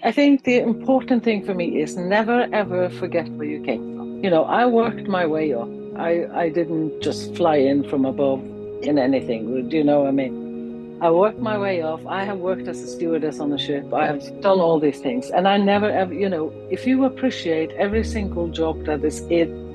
I think the important thing for me is never, ever forget where you came from. I worked my way up. I didn't just fly in from above in anything. Do you know what I mean? I worked my way up. I have worked as a stewardess on a ship. I have done all these things. And I never, ever, if you appreciate every single job that is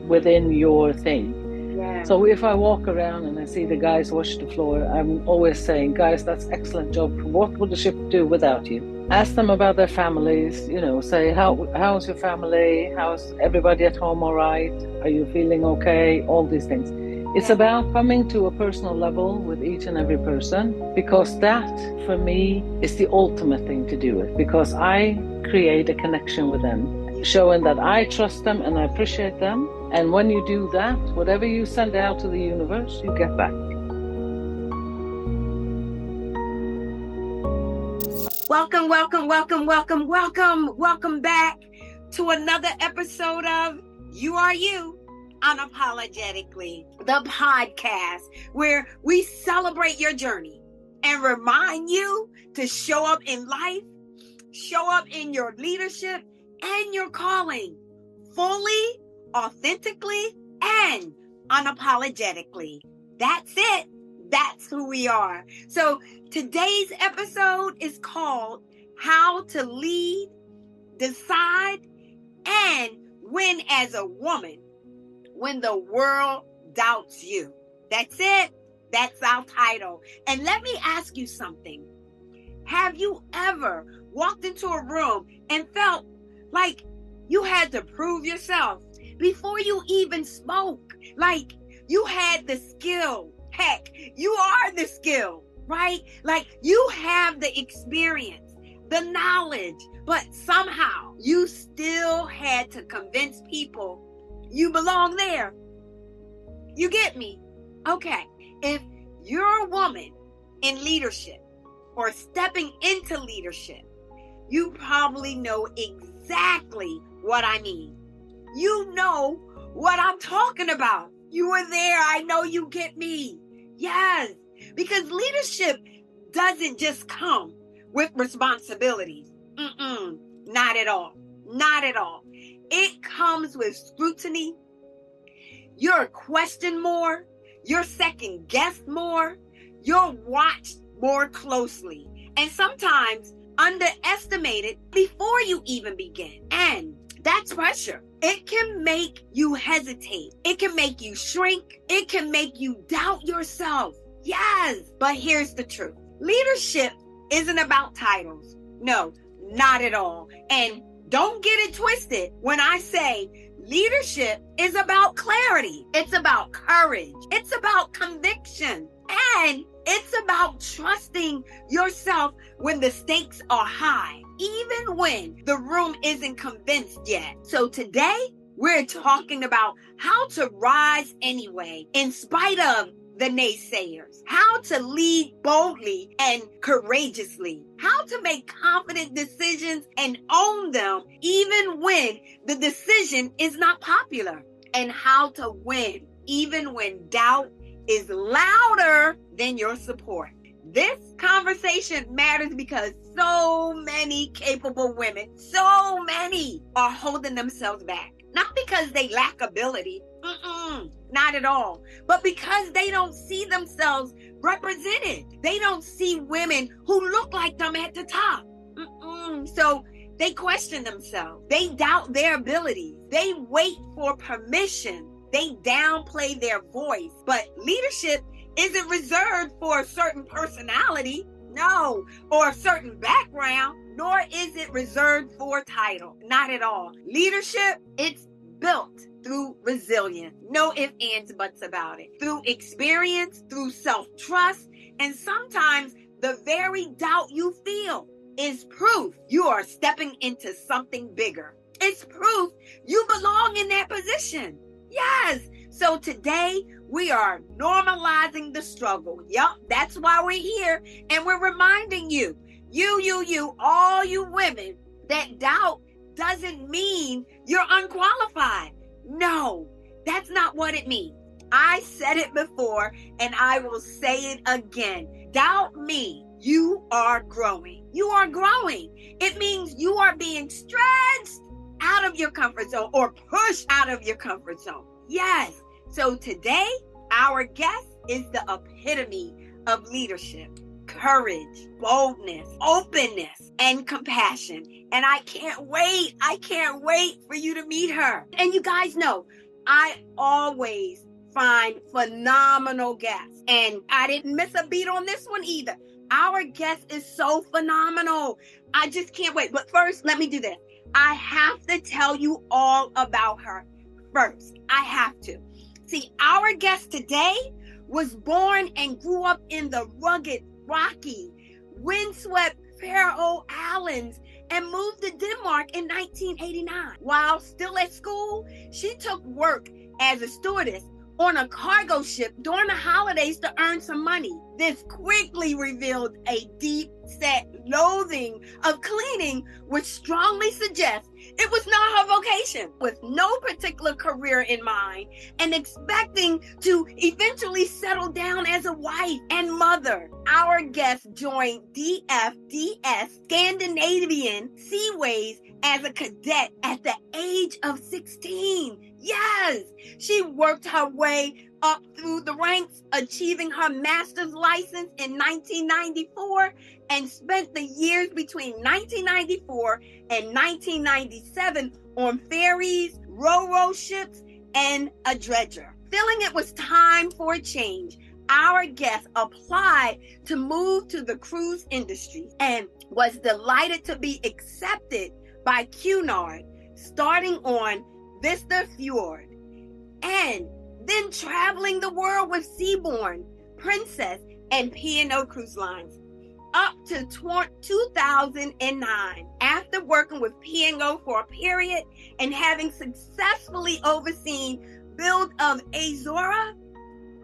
within your thing. Yeah. So if I walk around and I see the guys wash the floor, I'm always saying, guys, that's excellent job. What would the ship do without you? Ask them about their families, say, how's your family? How's everybody at home all right? Are you feeling okay? All these things. It's about coming to a personal level with each and every person, because that, for me, is the ultimate thing to do it, because I create a connection with them, showing that I trust them and I appreciate them. And when you do that, whatever you send out to the universe, you get back. Welcome back to another episode of You Are You Unapologetically, the podcast where we celebrate your journey and remind you to show up in life, show up in your leadership and your calling fully, authentically, and unapologetically. That's it. That's who we are. So today's episode is called How to Lead, Decide, and Win as a Woman When the World Doubts You. That's it. That's our title. And let me ask you something. Have you ever walked into a room and felt like you had to prove yourself before you even spoke? Like you had the skill. Heck, you are the skill, right? Like you have the experience, the knowledge, but somehow you still had to convince people you belong there. You get me? Okay. If you're a woman in leadership or stepping into leadership, you probably know exactly what I mean. You know what I'm talking about. You were there. I know you get me. Yes, because leadership doesn't just come with responsibilities. Not at all. Not at all. It comes with scrutiny. You're questioned more. You're second guessed more. You're watched more closely. And sometimes underestimated before you even begin. And that's pressure. It can make you hesitate. It can make you shrink. It can make you doubt yourself. Yes, but here's the truth. Leadership isn't about titles. No, not at all. And don't get it twisted when I say leadership is about clarity. It's about courage. It's about conviction. And it's about trusting yourself when the stakes are high, even when the room isn't convinced yet. So today, we're talking about how to rise anyway, in spite of the naysayers, how to lead boldly and courageously, how to make confident decisions and own them, even when the decision is not popular, and how to win, even when doubt is louder than your support. This conversation matters because so many capable women, so many are holding themselves back. Not because they lack ability, not at all, but because they don't see themselves represented. They don't see women who look like them at the top. So they question themselves. They doubt their abilities. They wait for permission. They downplay their voice. But leadership isn't reserved for a certain personality, no, or a certain background, nor is it reserved for a title. Not at all. Leadership, it's built through resilience. No ifs, ands, buts about it. Through experience, through self-trust, and sometimes the very doubt you feel is proof you are stepping into something bigger. It's proof you belong in that position. Yes. So today we are normalizing the struggle. Yup, that's why we're here. And we're reminding you, all you women, that doubt doesn't mean you're unqualified. No, that's not what it means. I said it before and I will say it again. Doubt means you are growing. You are growing. It means you are being stretched out of your comfort zone or pushed out of your comfort zone. Yes. So today, our guest is the epitome of leadership, courage, boldness, openness, and compassion. And I can't wait. I can't wait for you to meet her. And you guys know, I always find phenomenal guests. And I didn't miss a beat on this one either. Our guest is so phenomenal. I just can't wait. But first, let me do this. I have to tell you all about her first. I have to. See, our guest today was born and grew up in the rugged, rocky, windswept Faroe Islands and moved to Denmark in 1989. While still at school, she took work as a stewardess on a cargo ship during the holidays to earn some money. This quickly revealed a deep-set loathing of cleaning, which strongly suggests it was not her vocation. With no particular career in mind and expecting to eventually settle down as a wife and mother, our guest joined DFDS Scandinavian Seaways as a cadet at the age of 16. Yes, she worked her way up through the ranks, achieving her master's license in 1994 and spent the years between 1994 and 1997 on ferries, ro-ro ships, and a dredger. Feeling it was time for a change, our guest applied to move to the cruise industry and was delighted to be accepted by Cunard, starting on Vista Fjord, and then traveling the world with Seabourn, Princess, and P&O Cruise Lines up to 2009. After working with P&O for a period and having successfully overseen build of Azora,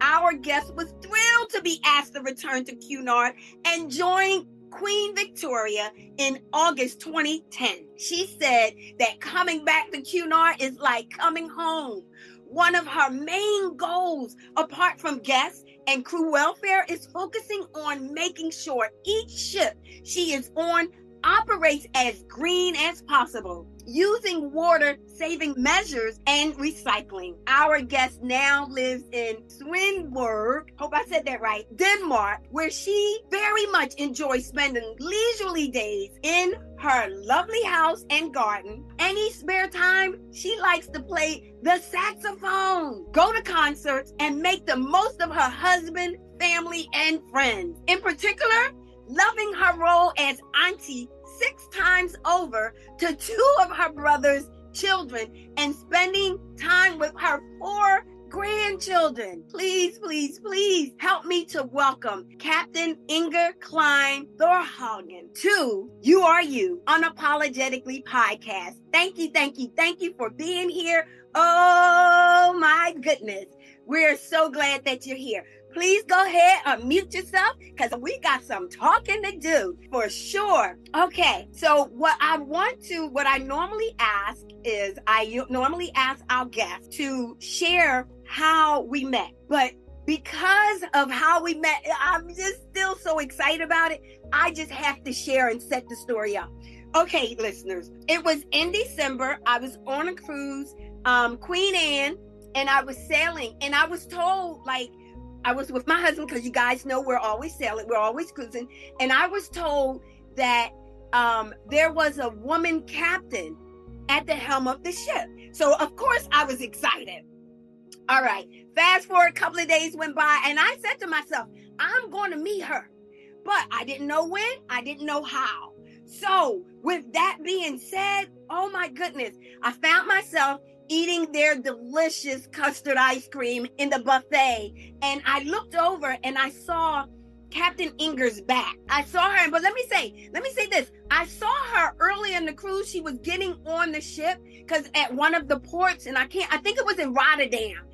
our guest was thrilled to be asked to return to Cunard and join Queen Victoria in August 2010. She said that coming back to Cunard is like coming home. One of her main goals, apart from guests and crew welfare, is focusing on making sure each ship she is on operates as green as possible, using water-saving measures and recycling. Our guest now lives in Svendborg, hope I said that right, Denmark, where she very much enjoys spending leisurely days in her lovely house and garden. Any spare time, she likes to play the saxophone, go to concerts, and make the most of her husband, family, and friends. In particular, loving her role as auntie 6 times over to 2 of her brother's children and spending time with her 4 grandchildren. Please, please, please help me to welcome Captain Inger Klein Thorhauge to You Are You Unapologetically podcast. Thank you, thank you, thank you for being here. Oh my goodness. We're so glad that you're here. Please go ahead, unmute yourself, because we got some talking to do for sure. Okay, so what I normally ask is, I normally ask our guests to share how we met. But because of how we met, I'm just still so excited about it. I just have to share and set the story up. Okay, listeners, it was in December. I was on a cruise, Queen Anne, and I was sailing, and I was told, I was with my husband, because you guys know we're always sailing, we're always cruising. And I was told that there was a woman captain at the helm of the ship. So, of course, I was excited. All right. Fast forward, a couple of days went by, and I said to myself, I'm going to meet her. But I didn't know when, I didn't know how. So, with that being said, oh my goodness, I found myself eating their delicious custard ice cream in the buffet. And I looked over and I saw Captain Inger's back. I saw her, but let me say this. I saw her early in the cruise. She was getting on the ship because at one of the ports, and I think it was in Rotterdam.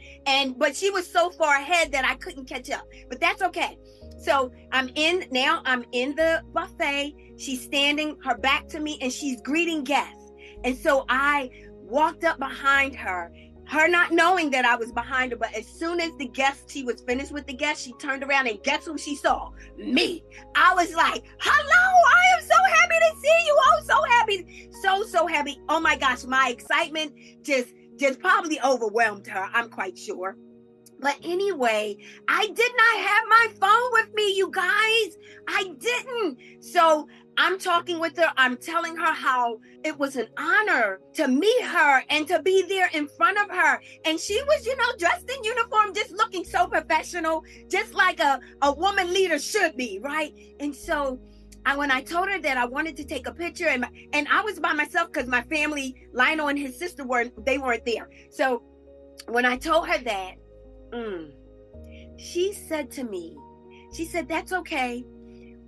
But she was so far ahead that I couldn't catch up, but that's okay. So I'm in the buffet. She's standing her back to me and she's greeting guests. And so I walked up behind her her not knowing that I was behind her, but as soon as she was finished with the guest, she turned around and guess who she saw? Me. I was like, hello, I am so happy to see you. Oh, so happy. So happy. Oh my gosh, my excitement just probably overwhelmed her, I'm quite sure. But anyway, I did not have my phone with me, you guys. I didn't. So I'm talking with her. I'm telling her how it was an honor to meet her and to be there in front of her. And she was, dressed in uniform, just looking so professional, just like a woman leader should be, right? And so when I told her that I wanted to take a picture, and I was by myself because my family, Lionel and his sister, weren't there. So when I told her that, she said to me, that's okay.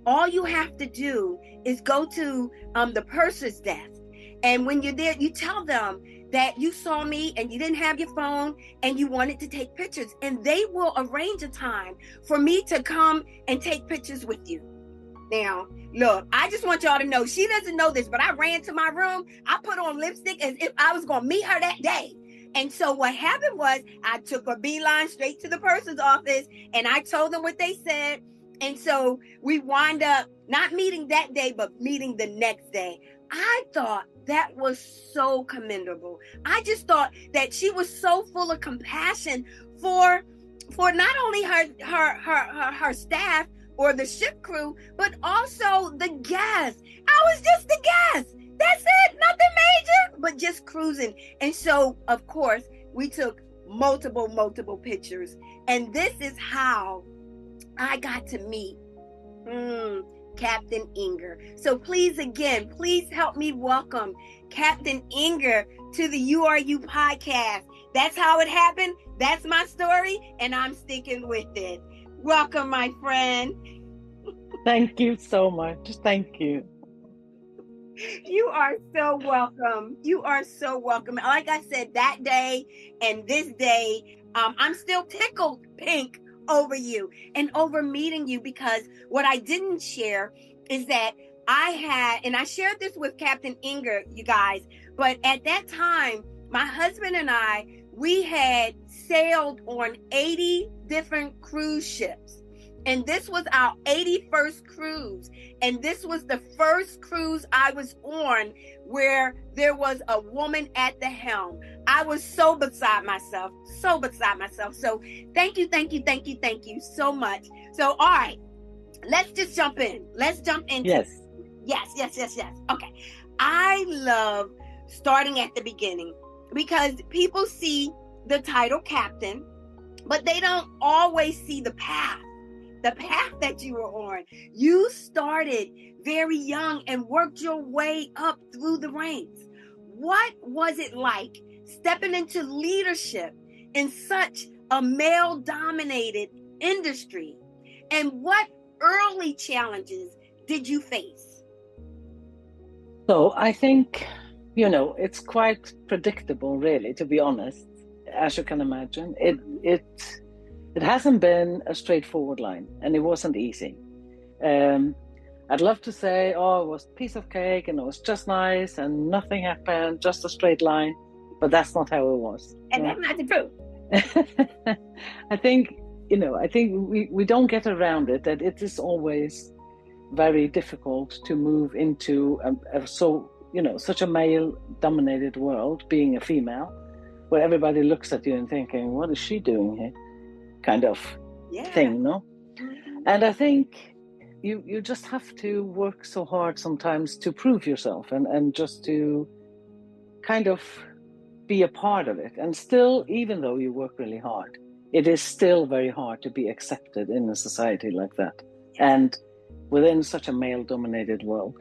All you have to do is go to the purser's desk. And when you're there, you tell them that you saw me and you didn't have your phone and you wanted to take pictures. And they will arrange a time for me to come and take pictures with you. Now, look, I just want y'all to know, she doesn't know this, but I ran to my room. I put on lipstick as if I was going to meet her that day. And so what happened was I took a beeline straight to the purser's office and I told them what they said. And so we wind up not meeting that day, but meeting the next day. I thought that was so commendable. I just thought that she was so full of compassion for not only her staff or the ship crew, but also the guests. I was just the guest. That's it. Nothing major, but just cruising. And so, of course, we took multiple pictures. And this is how I got to meet Captain Inger. So please help me welcome Captain Inger to the You Are You podcast. That's how it happened. That's my story, and I'm sticking with it. Welcome, my friend. Thank you so much. Thank you. You are so welcome. You are so welcome. Like I said, that day and this day, I'm still tickled pink over you and over meeting you, because what I didn't share is that I shared this with Captain Inger, you guys, but at that time, my husband and we had sailed on 80 different cruise ships. And this was our 81st cruise. And this was the first cruise I was on where there was a woman at the helm. I was so beside myself. So thank you so much. So, all right, let's just jump in. Let's jump into Yes. Okay. I love starting at the beginning because people see the title captain, but they don't always see the path that you were on. You started very young and worked your way up through the ranks. What was it like stepping into leadership in such a male-dominated industry? And what early challenges did you face? So I think, it's quite predictable, really, to be honest, as you can imagine. It hasn't been a straightforward line, and it wasn't easy. I'd love to say, it was a piece of cake and it was just nice and nothing happened, just a straight line, but that's not how it was. And that's not the truth. I think we don't get around it, that it is always very difficult to move into such a male-dominated world, being a female, where everybody looks at you and thinking, what is she doing here? Kind of thing, no? And I think you just have to work so hard sometimes to prove yourself and just to kind of be a part of it. And still, even though you work really hard, it is still very hard to be accepted in a society like that and within such a male-dominated world.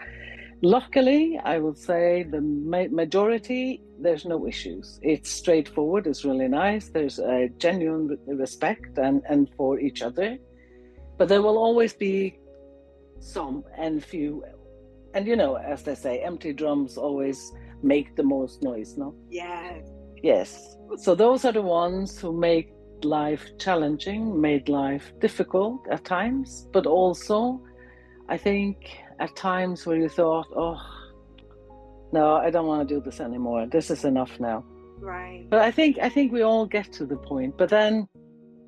Luckily, I would say the majority, there's no issues. It's straightforward, it's really nice. There's a genuine respect and for each other. But there will always be some and few. And as they say, empty drums always make the most noise, no? Yes. So those are the ones who make life challenging, made life difficult at times, but also, I think, at times where you thought, no, I don't want to do this anymore. This is enough now. Right. But I think we all get to the point. But then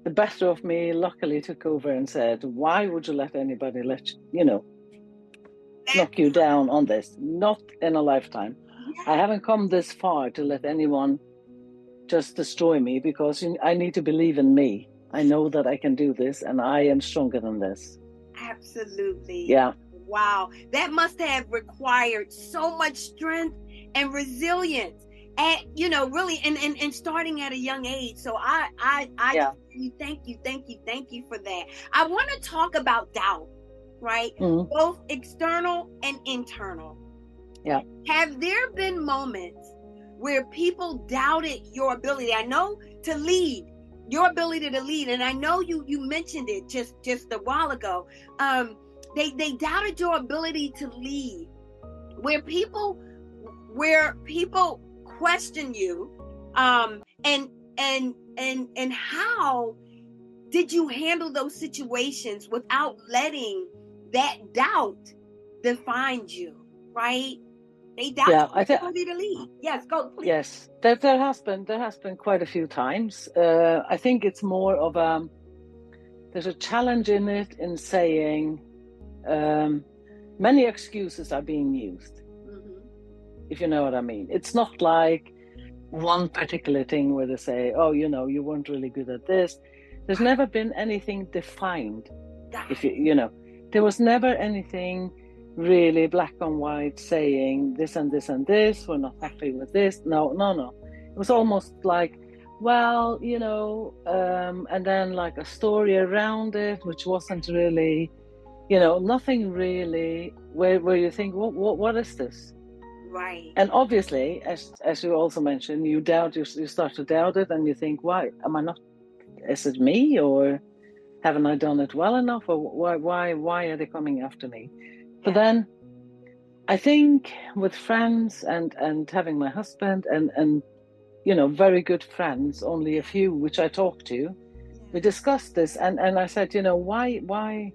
the better of me luckily took over and said, why would you let anybody knock you down on this? Not in a lifetime. Yeah. I haven't come this far to let anyone just destroy me, because I need to believe in me. I know that I can do this, and I am stronger than this. Absolutely. Yeah. Wow. That must have required so much strength and resilience at, really, and starting at a young age. So I Yeah. thank you for that. I want to talk about doubt, right? Mm-hmm. Both external and internal. Yeah. Have there been moments where people doubted your ability? I know to lead, your ability to lead, and I know you mentioned it just a while ago. They doubted your ability to lead, where people question you, and how did you handle those situations without letting that doubt define you, right? They doubt your ability to lead. Yes, go please. Yes, there has been quite a few times. I think it's more of there's a challenge in it, in saying many excuses are being used. Mm-hmm. If you know what I mean. It's not like one particular thing where they say, oh, you weren't really good at this. There's never been anything defined. If there was never anything really black and white saying this and this and this, we're not happy with this. No. It was almost like, well, and then like a story around it, which wasn't really, nothing really where you think, what is this? Right. And obviously, as you also mentioned, you start to doubt it, and you think, why am I not? Is it me, or haven't I done it well enough, or why are they coming after me? But then I think with friends and having my husband and very good friends, only a few which I talked to, we discussed this, and I said, why?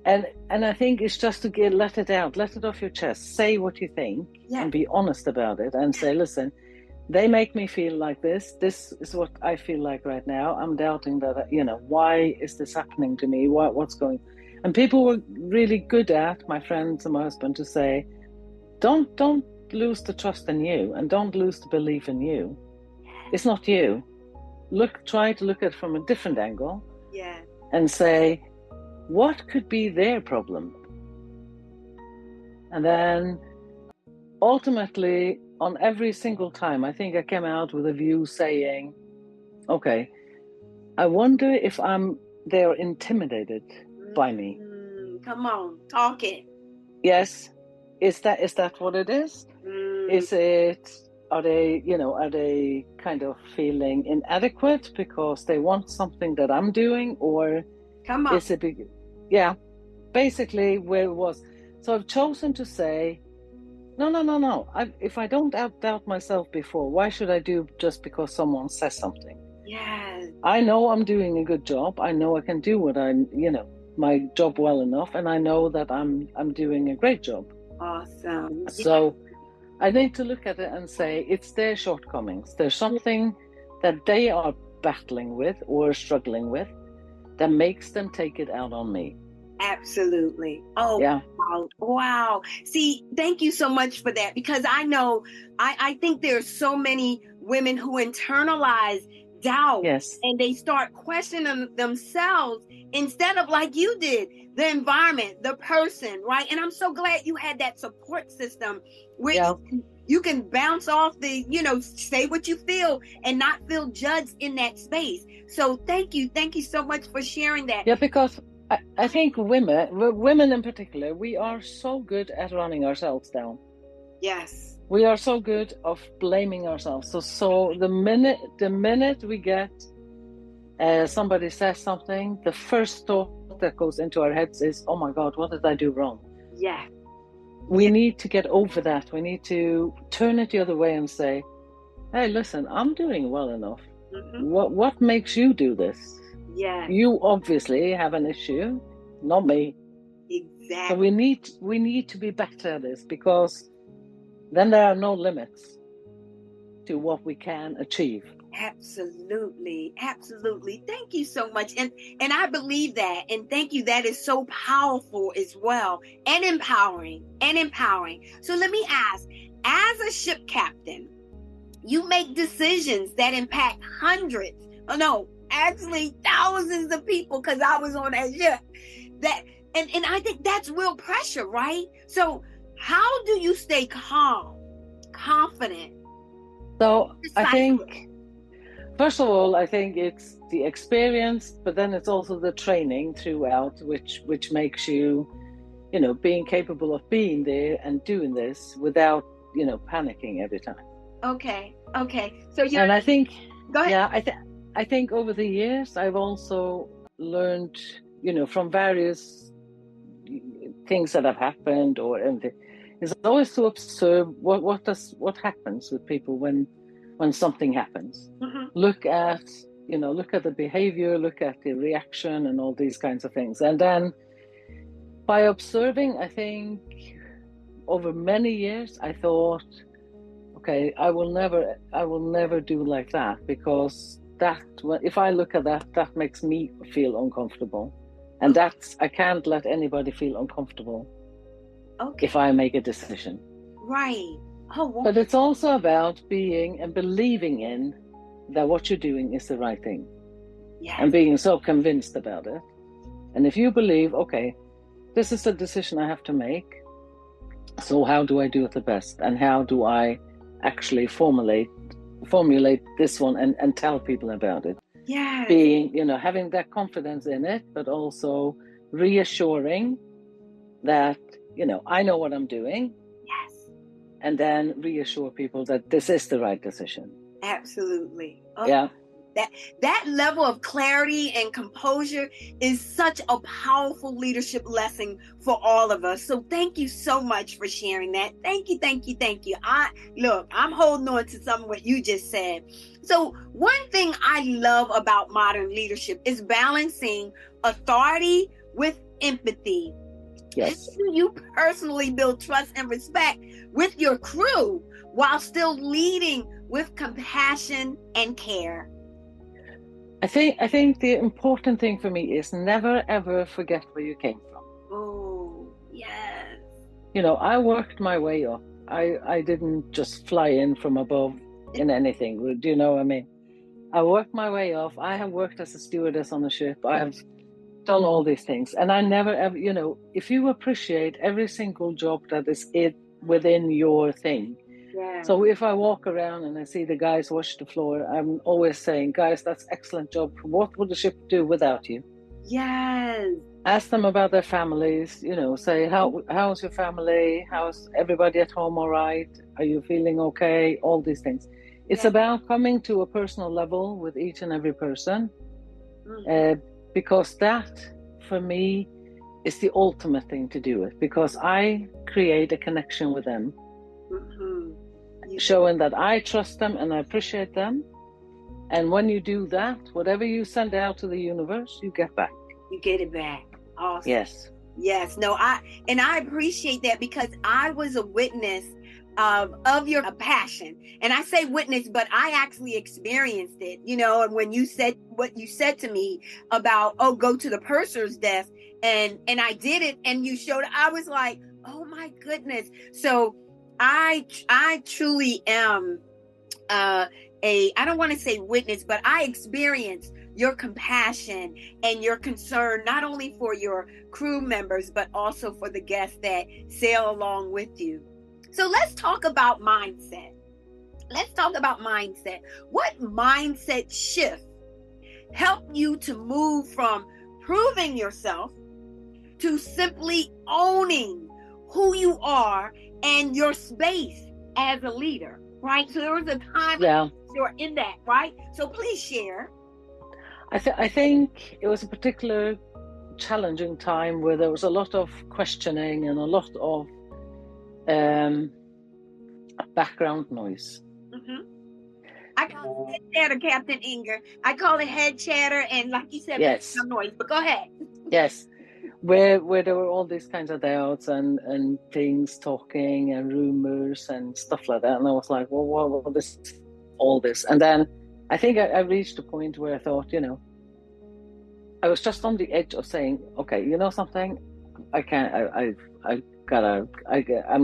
And I think it's just to let it out, let it off your chest, say what you think, and be honest about it, and say, listen, they make me feel like this. This is what I feel like right now. I'm doubting that, why is this happening to me? What's going? And people were really good at, my friends and my husband, to say, don't lose the trust in you, and don't lose the belief in you. It's not you. Try to look at it from a different angle. Yeah. And say, what could be their problem? And then ultimately, on every single time, I think I came out with a view saying, okay, I wonder if they're intimidated by me. Come on, talk it. Yes. Is that what it is? Is it, are they kind of feeling inadequate because they want something that I'm doing, or come on. Is it yeah, basically where it was. So I've chosen to say, no. If I don't doubt myself before, why should I do just because someone says something? Yes. I know I'm doing a good job. I know I can do my job well enough, and I know that I'm doing a great job. Awesome. So I need to look at it and say, it's their shortcomings. There's something that they are battling with or struggling with that makes them take it out on me. Absolutely. Oh, yeah. Wow. See, thank you so much for that, because I know, I think there's so many women who internalize doubt. Yes. And they start questioning themselves instead of, like you did, the environment, the person, right? And I'm so glad you had that support system where you can bounce off say what you feel and not feel judged in that space. So thank you so much for sharing that. Yeah, because I think women in particular, we are so good at running ourselves down. Yes. We are so good of blaming ourselves. So the minute we get somebody says something, the first thought that goes into our heads is, oh my God, what did I do wrong? Yeah. We need to get over that. We need to turn it the other way and say, hey, listen, I'm doing well enough. Mm-hmm. What makes you do this? Yeah. You obviously have an issue, not me. Exactly. So we need to be better at this, because then there are no limits. to what we can achieve. Absolutely. Absolutely. Thank you so much. And I believe that. And thank you. That is so powerful as well. And empowering. So let me ask, as a ship captain, you make decisions that impact hundreds. Oh no, actually thousands of people, because I was on that ship. And I think that's real pressure, right? So how do you stay calm, confident? So I think, first of all, I think it's the experience, but then it's also the training throughout, which makes you, being capable of being there and doing this without, panicking every time. Okay. So and I think, go ahead. Yeah, I think over the years I've also learned, from various things that have happened or anything, is always to observe what happens with people when something happens. Mm-hmm. Look at the behavior, look at the reaction, and all these kinds of things. And then by observing, I think over many years, I thought, okay, I will never do like that, because if I look at that makes me feel uncomfortable, and I can't let anybody feel uncomfortable. Okay. If I make a decision. Right. Oh, wow. But it's also about being and believing in that what you're doing is the right thing. Yes. And being so convinced about it. And if you believe, okay, this is the decision I have to make, so how do I do it the best? And how do I actually formulate this one and tell people about it? Yeah. Being, having that confidence in it, but also reassuring that, I know what I'm doing. Yes. And then reassure people that this is the right decision. Absolutely. Okay. Yeah. That level of clarity and composure is such a powerful leadership lesson for all of us. So thank you so much for sharing that. Thank you. I'm holding on to some of what you just said. So one thing I love about modern leadership is balancing authority with empathy. Yes. How do you personally build trust and respect with your crew while still leading with compassion and care? I think the important thing for me is never ever forget where you came from. Oh, yes. I worked my way up. I didn't just fly in from above in anything. Do you know what I mean? I worked my way up. I have worked as a stewardess on a ship. I have done all these things, and I never ever, if you appreciate every single job that is within your thing. Yeah. So if I walk around and I see the guys wash the floor, I'm always saying, guys, that's excellent job. What would the ship do without you? Yes. Ask them about their families, say, how's your family? How's everybody at home all right? Are you feeling okay? All these things. It's about coming to a personal level with each and every person. Mm-hmm. Because that, for me, is the ultimate thing to do it. Because I create a connection with them. Mm-hmm. Showing that I trust them and I appreciate them. And when you do that, whatever you send out to the universe, you get back. You get it back. Awesome. Yes. No, I appreciate that, because I was a witness of your passion. And I say witness, but I actually experienced it, and when you said what you said to me about, go to the purser's desk, and I did it, and you showed, I was like, oh my goodness. So I truly am I don't want to say witness, but I experienced your compassion and your concern, not only for your crew members, but also for the guests that sail along with you. So let's talk about mindset. What mindset shift helped you to move from proving yourself to simply owning who you are and your space as a leader, right? So there was a time you're in that, right? So please share. I think it was a particular challenging time where there was a lot of questioning and a lot of background noise. Mm-hmm. I call it head chatter, Captain Inger. I call it head chatter, and like you said, background noise. But go ahead. Yes, where there were all these kinds of doubts and things talking and rumors and stuff like that, and I was like, well, this all this. And then I think I reached a point where I thought, I was just on the edge of saying, okay, you know something, I can't. I'm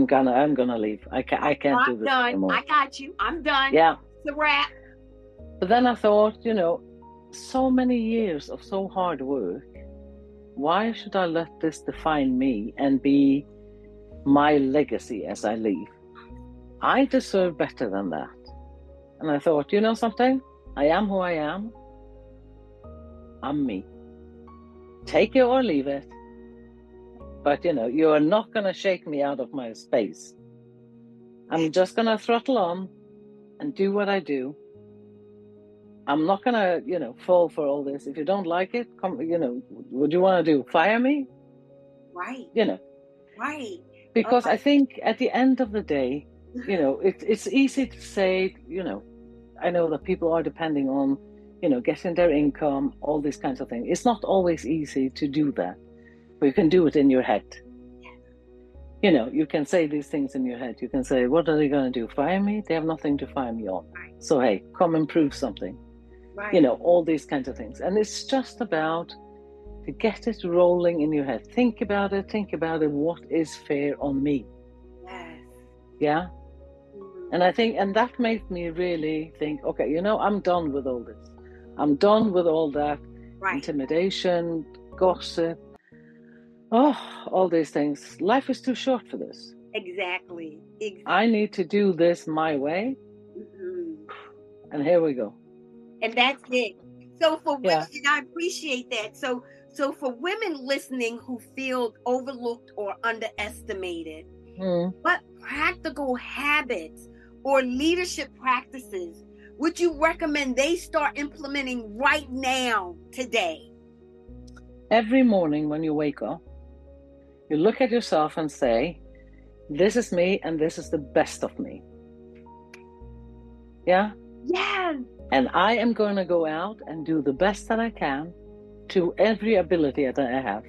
gonna leave. I can't do this anymore. I got you. I'm done. Yeah, it's a wrap. But then I thought, so many years of so hard work. Why should I let this define me and be my legacy as I leave? I deserve better than that. And I thought, you know something? I am who I am. I'm me. Take it or leave it. But, you are not going to shake me out of my space. I'm just going to throttle on and do what I do. I'm not going to, fall for all this. If you don't like it, what do you want to do? Fire me? Right. Right. Because I think at the end of the day, it's easy to say, I know that people are depending on, getting their income, all these kinds of things. It's not always easy to do that, but you can do it in your head. You can say these things in your head. You can say, what are they going to do? Fire me? They have nothing to fire me on. Right. So, hey, come and prove something. Right. All these kinds of things. And it's just about to get it rolling in your head. Think about it. What is fair on me? Yes. Yeah. And I think, and that made me really think, okay, I'm done with all this. I'm done with all that intimidation, gossip, all these things. Life is too short for this. Exactly. I need to do this my way. And here we go. And that's it. So for women, and I appreciate that. So for women listening who feel overlooked or underestimated, what practical habits or leadership practices would you recommend they start implementing right now, today? Every morning when you wake up, you look at yourself and say, this is me and this is the best of me. Yeah? Yes. And I am going to go out and do the best that I can to every ability that I have.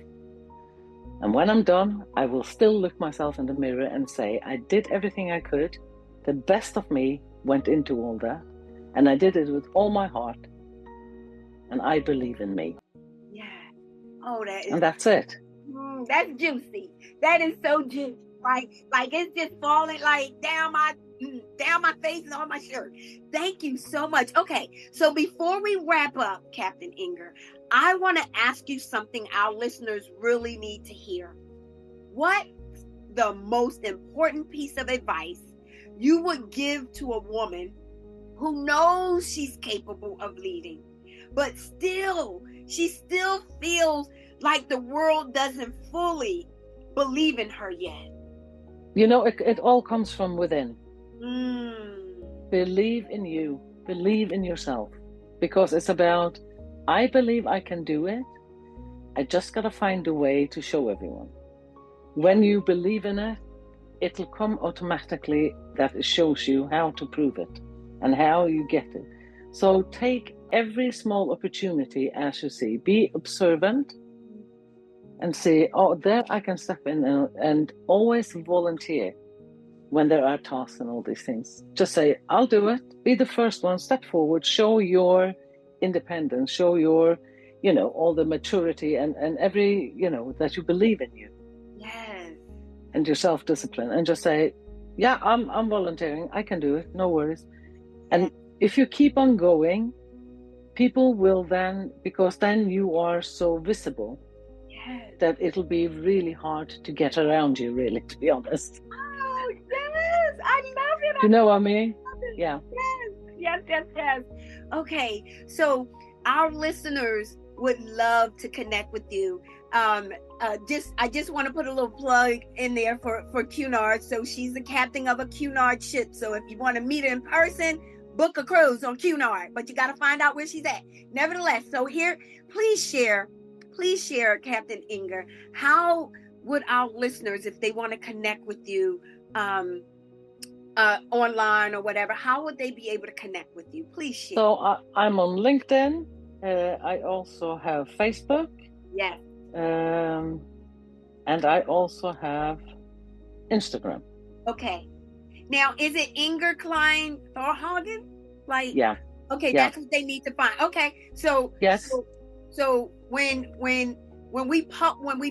And when I'm done, I will still look myself in the mirror and say, I did everything I could. The best of me went into all that. And I did it with all my heart. And I believe in me. Yeah. Oh, that is. And that's it. That's juicy. That is so juicy. Like it's just falling down my face and on my shirt. Thank you so much. Okay, so before we wrap up, Captain Inger, I want to ask you something our listeners really need to hear. What's the most important piece of advice you would give to a woman who knows she's capable of leading, but she still feels like the world doesn't fully believe in her yet? It all comes from within. Believe in you. Believe in yourself. Because it's about, I believe I can do it. I just got to find a way to show everyone. When you believe in it, it'll come automatically that it shows you how to prove it and how you get it. So take every small opportunity as you see. Be observant and say, there I can step in and always volunteer when there are tasks and all these things. Just say, I'll do it. Be the first one, step forward, show your independence, show your, all the maturity and every, that you believe in you. Yes. And your self-discipline, and just say, yeah, I'm volunteering. I can do it. No worries. And if you keep on going, people will then, because then you are so visible, that it'll be really hard to get around you, really, to be honest. Oh, yes. I love it. You know what I mean? Yeah. Yes. Okay. So our listeners would love to connect with you. I just want to put a little plug in there for Cunard. So she's the captain of a Cunard ship. So if you want to meet her in person, book a cruise on Cunard, but you got to find out where she's at. Nevertheless, so here, please share, Captain Inger, how would our listeners, if they want to connect with you online or whatever, how would they be able to connect with you? Please share. So I'm on LinkedIn. I also have Facebook. Yes. And I also have Instagram. Okay. Now, is it Inger Klein Thorhauge? Like, Yeah. okay, Yeah. that's what they need to find. Okay, so Yes. so when we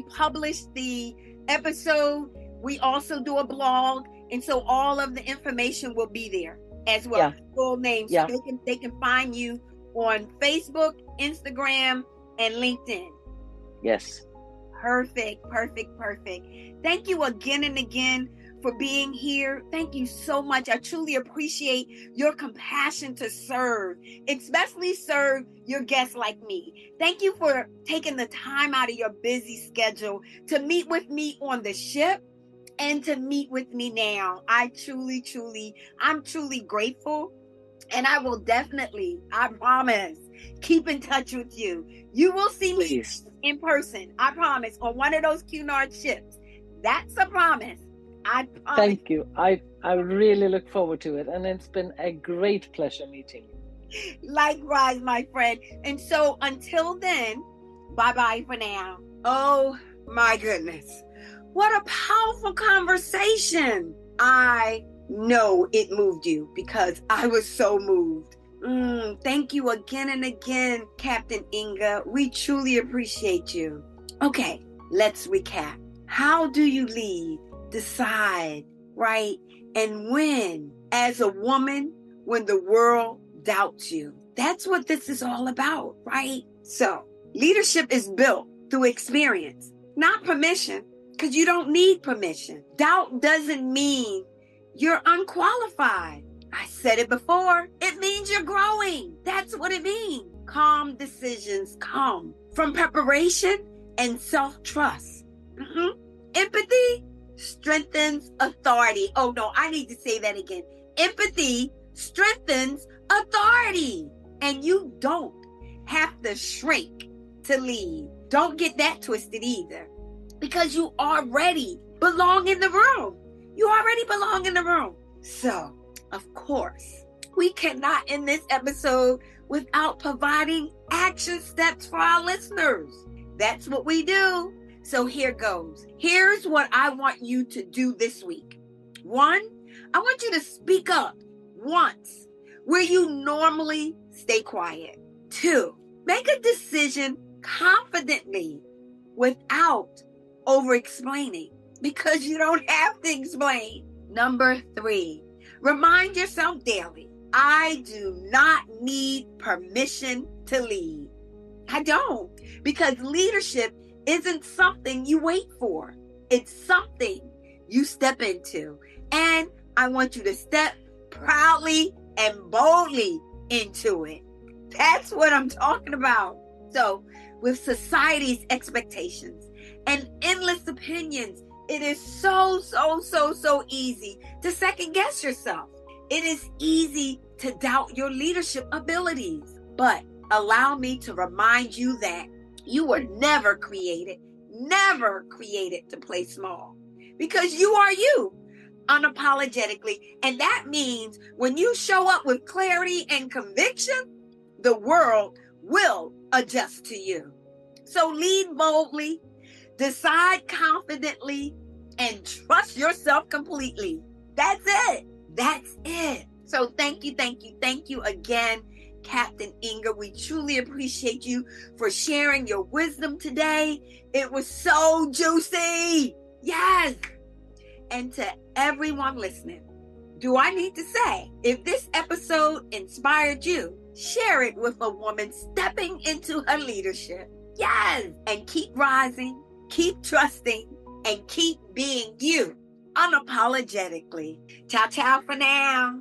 publish the episode, we also do a blog, and so all of the information will be there as well. Yeah. Full names. Yeah. So they can find you on Facebook, Instagram, and LinkedIn. Yes. Perfect. Thank you again and again for being here. Thank you so much. I truly appreciate your compassion to serve, especially serve your guests like me. Thank you for taking the time out of your busy schedule to meet with me on the ship and to meet with me now. I'm truly grateful. And I will definitely, I promise, keep in touch with you. You will see me Please. in person. I promise, on one of those Cunard ships. That's a promise. I promise. Thank you. I really look forward to it. And it's been a great pleasure meeting you. Likewise, my friend. And so until then, bye-bye for now. Oh, my goodness. What a powerful conversation. I know it moved you because I was so moved. Thank you again and again, Captain Inger. We truly appreciate you. Okay, let's recap. How do you lead, decide, right, and win as a woman when the world doubts you? That's what this is all about, right? So, leadership is built through experience, not permission, because you don't need permission. Doubt doesn't mean you're unqualified. I said it before. It means you're growing. That's what it means. Calm decisions come from preparation and self-trust. Empathy strengthens authority. Oh no, I need to say that again. Empathy strengthens authority. And you don't have to shrink to lead. Don't get that twisted either. Because you already belong in the room. You already belong in the room. So, of course, we cannot end this episode without providing action steps for our listeners. That's what we do. So here goes. Here's what I want you to do this week. 1, I want you to speak up once where you normally stay quiet. 2, make a decision confidently without over-explaining, because you don't have to explain. Number 3, remind yourself daily, I do not need permission to lead. I don't, because leadership isn't something you wait for. It's something you step into. And I want you to step proudly and boldly into it. That's what I'm talking about. So, with society's expectations and endless opinions, it is so easy to second guess yourself. It is easy to doubt your leadership abilities. But allow me to remind you that you were never created to play small. Because you are you, unapologetically. And that means when you show up with clarity and conviction, the world will adjust to you. So lead boldly, decide confidently, and trust yourself completely. That's it. So thank you again, Captain Inger. We truly appreciate you for sharing your wisdom today. It was so juicy. Yes. And to everyone listening, do I need to say, if this episode inspired you, share it with a woman stepping into her leadership. Yes. And keep rising, keep trusting, and keep being you unapologetically. Ciao for now.